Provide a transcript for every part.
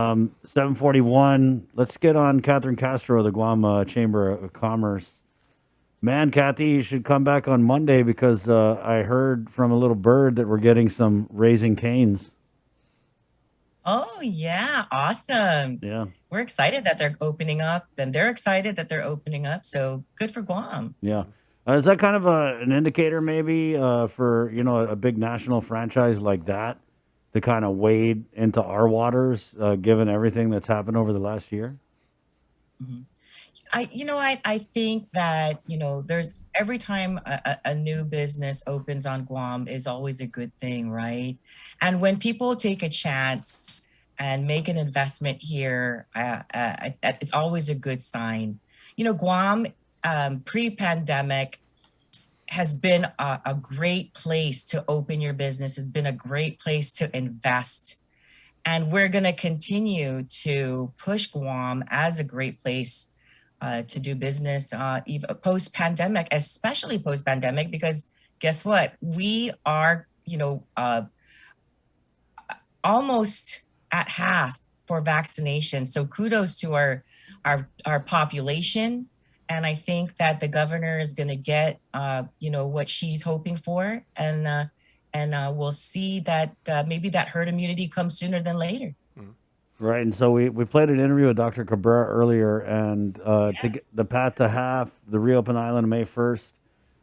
741. Let's get on Catherine Castro of the Guam Chamber of Commerce. Man, Kathy, you should come back on Monday because I heard from a little bird that we're getting some raising canes. Oh, yeah. Awesome. Yeah, We're excited that they're opening up, and they're excited that they're opening up. So good for Guam. yeah. Is that kind of an indicator, maybe, for a big national franchise like that to kind of wade into our waters, given everything that's happened over the last year? Mhm. I think that, there's every time a new business opens on Guam is always a good thing, right? And when people take a chance and make an investment here, it's always a good sign. Guam, pre-pandemic, has been a great place to open your business, has been a great place to invest. And we're going to continue to push Guam as a great place to do business, even post pandemic, especially post pandemic, because guess what? We are, almost at half for vaccination. So kudos to our population. And I think that the governor is going to get, what she's hoping for, and we'll see that maybe that herd immunity comes sooner than later. Mhm. Right, and so we played an interview with Dr. Cabrera earlier, and to get Yes. the path to half the reopen island May 1st.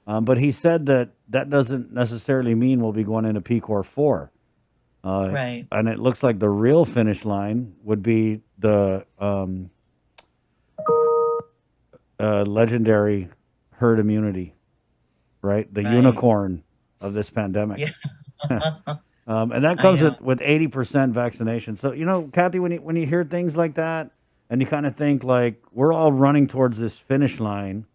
But he said that that doesn't necessarily mean we'll be going into PCOR 4. Uh, Right. and it looks like the real finish line would be the legendary herd immunity, right? The Right. unicorn of this pandemic. Yeah. And that I comes know. with 80% vaccination. So, Kathy, when you hear things like that and you kind of think like we're all running towards this finish line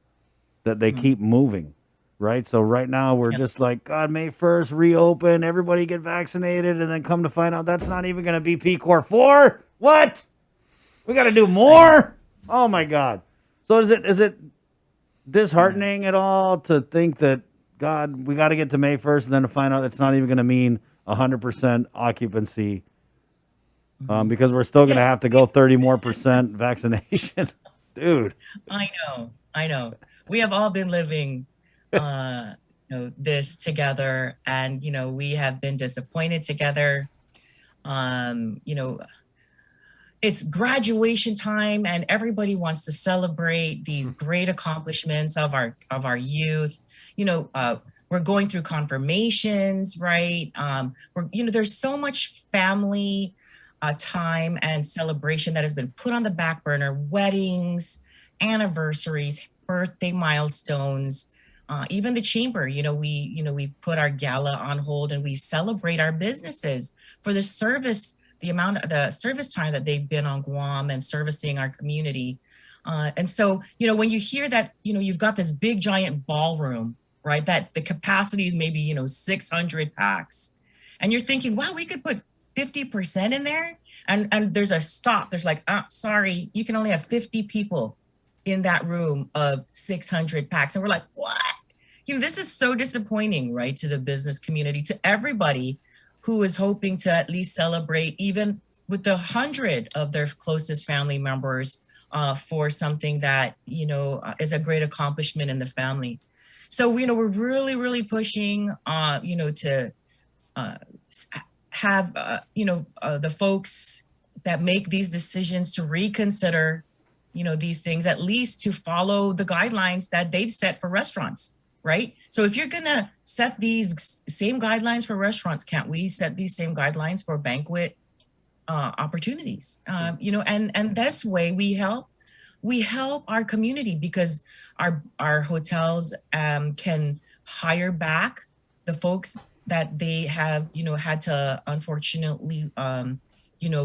that they Mhm. keep moving, right? So right now we're Yeah. just like, God, May 1st, reopen, everybody get vaccinated, and then come to find out that's not even going to be P Core 4. What? We got to do I know. more? Oh my God. So is it Yeah. disheartening at all to think that, God, we got to get to May 1st and then to find out it's not even going to mean 100% occupancy, Mhm. because we're still going to Yes. have to go 30 more percent vaccination? Dude. I know. I know. We have all been living this together, and we have been disappointed together. Um, you know, it's graduation time and everybody wants to celebrate these great accomplishments of our youth. You know, we're going through confirmations, right? There's so much family time and celebration that has been put on the back burner: weddings, anniversaries, birthday milestones. Even the chamber, we put our gala on hold and we celebrate our businesses for the service time that they've been on Guam and servicing our community. And so, when you hear that, you've got this big giant ballroom, right? That the capacity is maybe, 600 packs. And you're thinking, wow, we could put 50% in there. And there's a stop. There's like, sorry, you can only have 50 people in that room of 600 packs. And we're like, what? This is so disappointing, right? To the business community, to everybody who is hoping to at least celebrate, even with 100 of their closest family members, for something that is a great accomplishment in the family. So we're really, really pushing, to uh, have the folks that make these decisions to reconsider, these things, at least to follow the guidelines that they've set for restaurants, right? So if you're gonna set these same guidelines for restaurants, can't we set these same guidelines for banquet opportunities? And this way we help our community, because our hotels can hire back the folks that they have had to unfortunately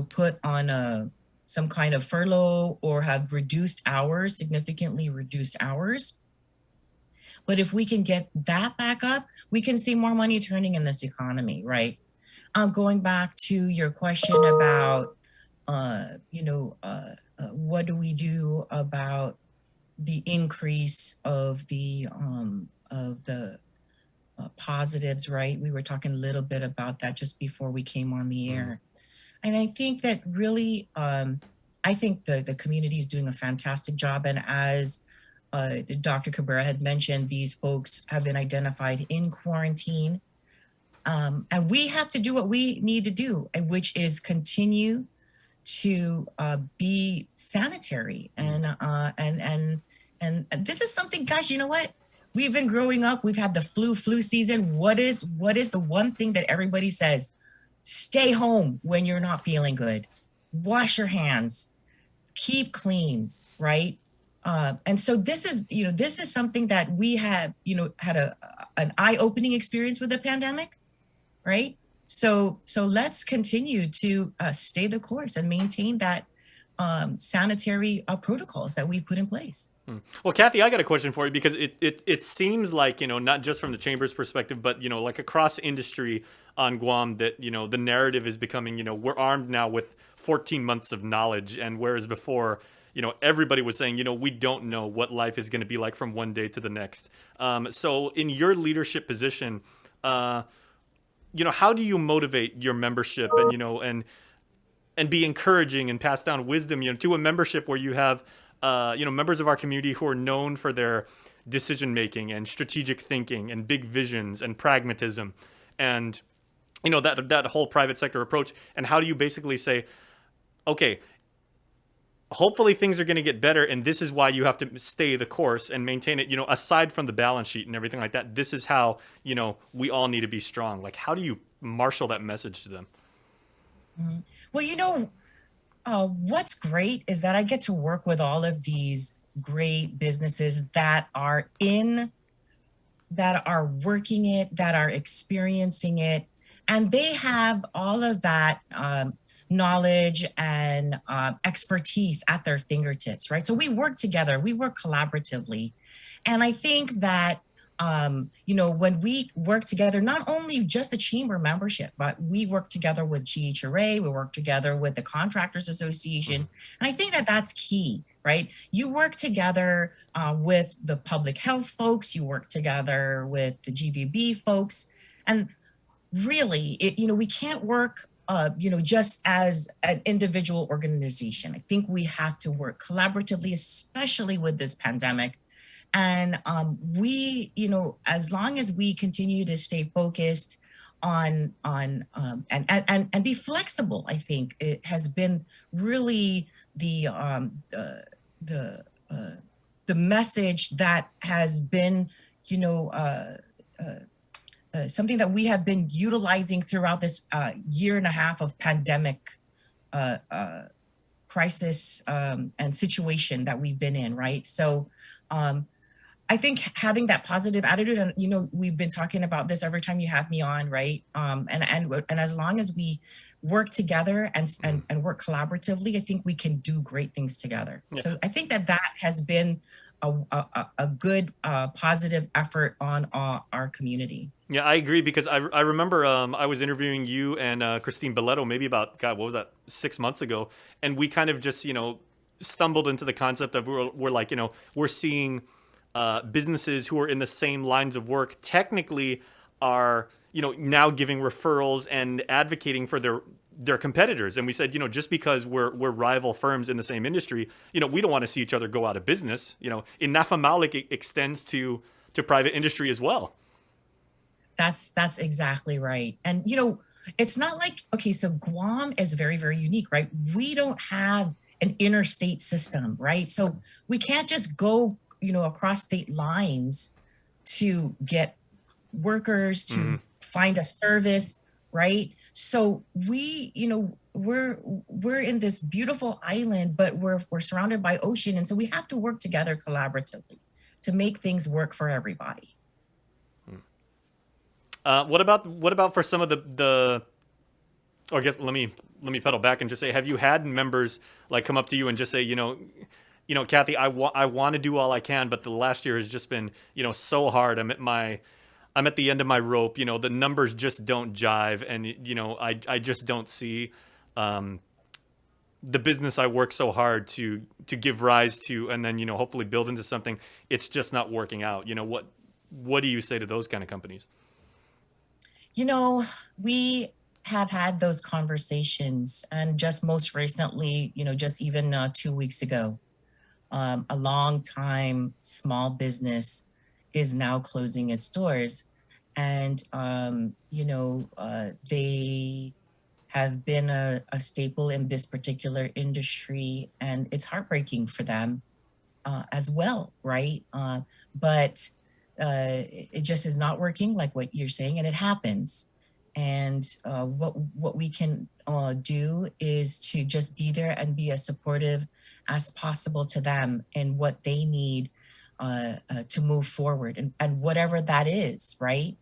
put on some kind of furlough, or have reduced hours, significantly reduced hours. But if we can get that back up, we can see more money turning in this economy, right? Going back to your question about, what do we do about the increase of the positives, right? We were talking a little bit about that just before we came on the Mhm. air. And I think that really, I think the community is doing a fantastic job. And as Dr. Cabrera had mentioned, these folks have been identified in quarantine. And we have to do what we need to do, which is continue to be sanitary. And this is something, gosh, you know what? We've been growing up. We've had the flu season. What is the one thing that everybody says? Stay home when you're not feeling good. Wash your hands. Keep clean, right? And so this is something that we have, had an eye-opening experience with the pandemic, right? So let's continue to stay the course and maintain that sanitary protocols that we've put in place. Well, Kathy, I got a question for you because it seems like, not just from the chamber's perspective, but, like across industry on Guam that, the narrative is becoming, we're armed now with 14 months of knowledge. And whereas before, everybody was saying, we don't know what life is going to be like from one day to the next. So in your leadership position, how do you motivate your membership and be encouraging and pass down wisdom, to a membership where you have, members of our community who are known for their decision making and strategic thinking and big visions and pragmatism and, that whole private sector approach. And how do you basically say, okay, hopefully things are going to get better, and this is why you have to stay the course and maintain it, aside from the balance sheet and everything like that. This is how, we all need to be strong. Like, how do you marshal that message to them? Well, what's great is that I get to work with all of these great businesses that are working it, that are experiencing it, and they have all of that knowledge and expertise at their fingertips, right? So we work together, we work collaboratively. And I think that, when we work together, not only just the chamber membership, but we work together with GHRA, we work together with the Contractors Association. And I think that that's key, right? You work together with the public health folks, you work together with the GVB folks. And really, we can't work just as an individual organization. I think we have to work collaboratively, especially with this pandemic. And we, as long as we continue to stay focused on and be flexible, I think it has been really the message that has been, something that we have been utilizing throughout this year and a half of pandemic crisis and situation that we've been in, right? So I think having that positive attitude, and we've been talking about this every time you have me on, right? And as long as we work together and work collaboratively, I think we can do great things together. Yeah. So I think that has been a good positive effort on our community. Yeah, I agree, because I remember I was interviewing you and Christine Belletto maybe about, God, what was that, 6 months ago, and we kind of just stumbled into the concept of we're like, we're seeing businesses who are in the same lines of work technically are now giving referrals and advocating for their competitors. And we said, just because we're rival firms in the same industry, we don't want to see each other go out of business. In Nafamaulik, it extends to private industry as well. That's exactly right. And it's not like, okay, so Guam is very, very unique, right? We don't have an interstate system, right? So we can't just go across state lines to get workers, to find a service, right? So we, we're in this beautiful island, but we're surrounded by ocean. And so we have to work together collaboratively to make things work for everybody. What about for some of the or I guess let me pedal back and just say, have you had members like come up to you and just say, Kathy, I want to do all I can, but the last year has just been, so hard. I'm at the end of my rope. The numbers just don't jive, and I just don't see the business I work so hard to give rise to, and then hopefully build into something. It's just not working out. What do you say to those kind of companies? We have had those conversations, and just most recently, just even 2 weeks ago, a long time small business is now closing its doors. And, they have been a staple in this particular industry, and it's heartbreaking for them as well, right? But it just is not working, like what you're saying, and it happens. And what we can do is to just be there and be as supportive as possible to them and what they need to move forward, and whatever that is, right?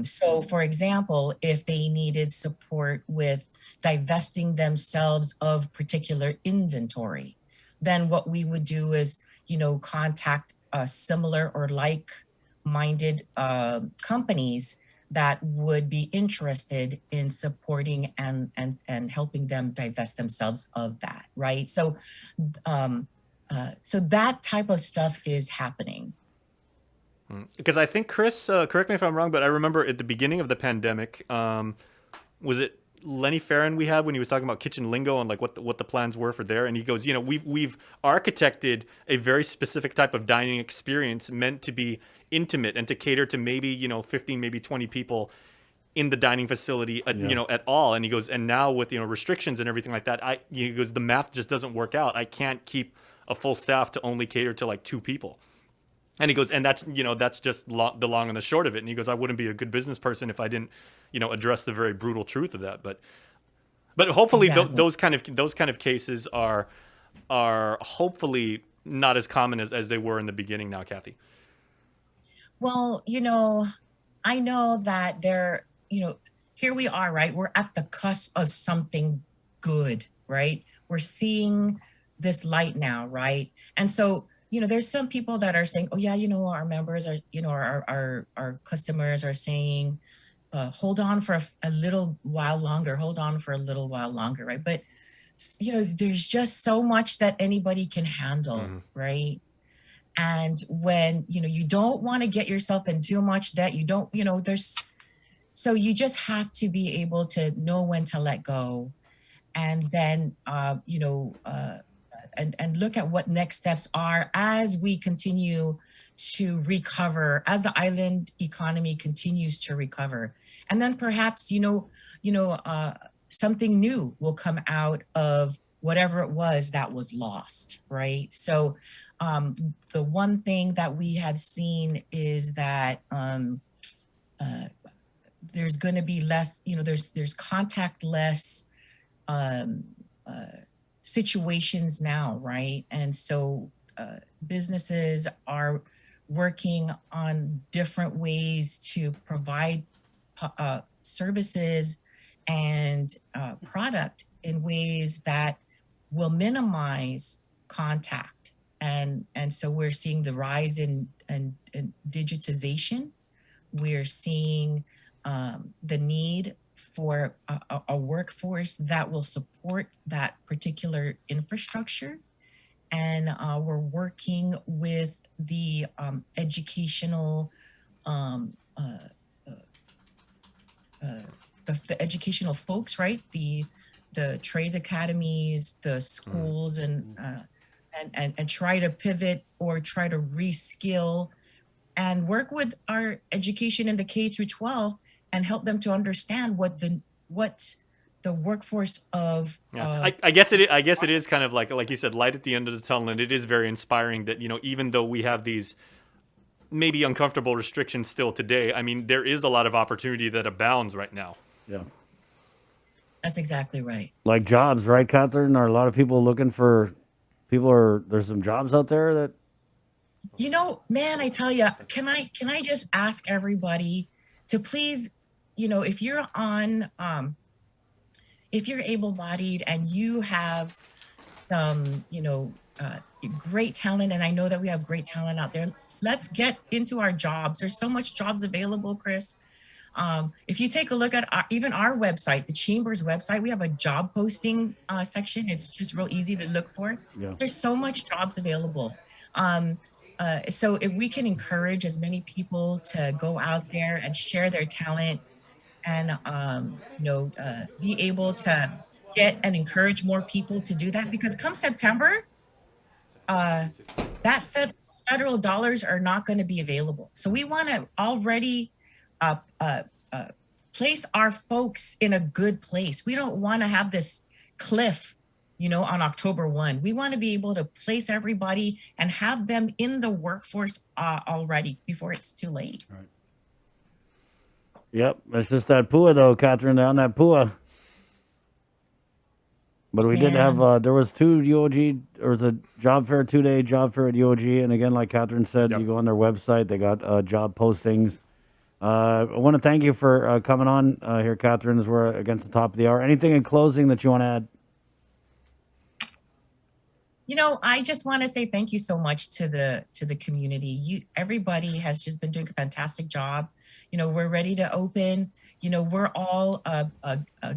So, for example, if they needed support with divesting themselves of particular inventory, then what we would do is, contact similar or like-minded companies that would be interested in supporting and helping them divest themselves of that, right? So, so that type of stuff is happening. Because I think Chris, correct me if I'm wrong, but I remember at the beginning of the pandemic, was it Lenny Farron we had when he was talking about kitchen lingo and like what the plans were for there, and he goes, we've architected a very specific type of dining experience meant to be intimate and to cater to maybe 15, maybe 20 people in the dining facility, at all. And he goes, and now with restrictions and everything like that, he goes, the math just doesn't work out. I can't keep a full staff to only cater to like 2 people. And he goes, and that's just the long and the short of it. And he goes, I wouldn't be a good business person if I didn't, address the very brutal truth of that. But hopefully Exactly. those kind of cases are hopefully not as common as they were in the beginning now, Kathy. Well, I know that here we are, right? We're at the cusp of something good, right? We're seeing this light now, right? And so, there's some people that are saying, oh yeah, our members are, our customers are saying, hold on for a little while longer, right? But, there's just so much that anybody can handle, right? And when, you don't want to get yourself in too much debt, so you just have to be able to know when to let go. And then, and look at what next steps are as we continue to recover, as the island economy continues to recover. And then perhaps, something new will come out of whatever it was that was lost, right? So the one thing that we have seen is that there's going to be less, there's contactless situations now, right? And so businesses are working on different ways to provide services and product in ways that will minimize contact. And so we're seeing the rise in digitization. We're seeing the need for a workforce that will support that particular infrastructure. And we're working with the educational the educational folks, right? The trade academies, the schools, and try to pivot or try to reskill and work with our education in the K through 12 and help them to understand what the workforce of. I guess it is kind of like you said, light at the end of the tunnel, and it is very inspiring that even though we have these maybe uncomfortable restrictions still today, I mean there is a lot of opportunity that abounds right now. Yeah, that's exactly right. Like jobs, right, Catherine? Are a lot of people looking for people? There's some jobs out there that. Man, I tell you, can I just ask everybody to please, if you're if you're able-bodied and you have some, great talent, and I know that we have great talent out there, let's get into our jobs. There's so much jobs available, Chris. If you take a look at even our website, the Chamber's website, we have a job posting section. It's just real easy to look for. Yeah. There's so much jobs available. So if we can encourage as many people to go out there and share their talent, and be able to get and encourage more people to do that, because come September, that federal dollars are not going to be available. So we want to already uh, uh, uh, place our folks in a good place. We don't want to have this cliff, on October 1. We want to be able to place everybody and have them in the workforce already before it's too late. Right. Yep, it's just that PUA though, Catherine. They're on that PUA. But we did have there was two UOG. There was a job fair, 2-day job fair at UOG, and again, like Catherine said, Yep. you go on their website. They got job postings. I want to thank you for coming on here, Catherine, as we're against the top of the hour. Anything in closing that you want to add? I just want to say thank you so much to the community. Everybody has just been doing a fantastic job. We're ready to open. We're all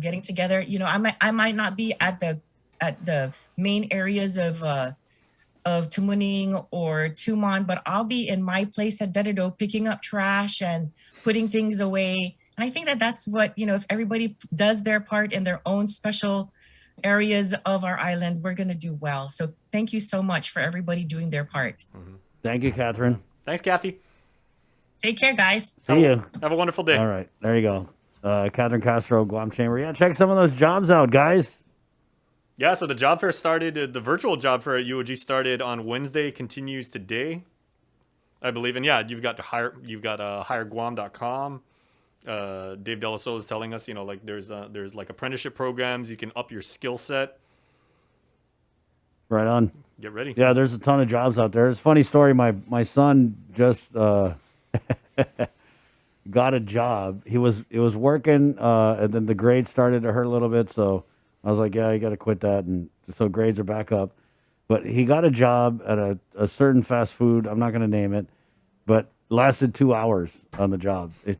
getting together. I might not be at the main areas of Tumuning or Tumon, but I'll be in my place at Dededo picking up trash and putting things away. And I think that's what, if everybody does their part in their own special areas of our island, we're going to do well. So thank you so much for everybody doing their part. Mm-hmm. Thank you, Catherine. Thanks, Kathy. Take care, guys. See you. Have a wonderful day. All right, there you go. Catherine Castro, Guam Chamber. Yeah, check some of those jobs out, guys. Yeah, so the job fair started, the virtual job fair at UOG started on Wednesday, continues today, I believe. And yeah, you've got hireguam.com. Dave Delasola is telling us, there's like apprenticeship programs. You can up your skill set. Right on. Get ready. Yeah, there's a ton of jobs out there. It's a funny story. My son just got a job. He was working, and then the grades started to hurt a little bit. So I was like, yeah, you got to quit that. And so grades are back up. But he got a job at a certain fast food. I'm not going to name it, but lasted 2 hours on the job.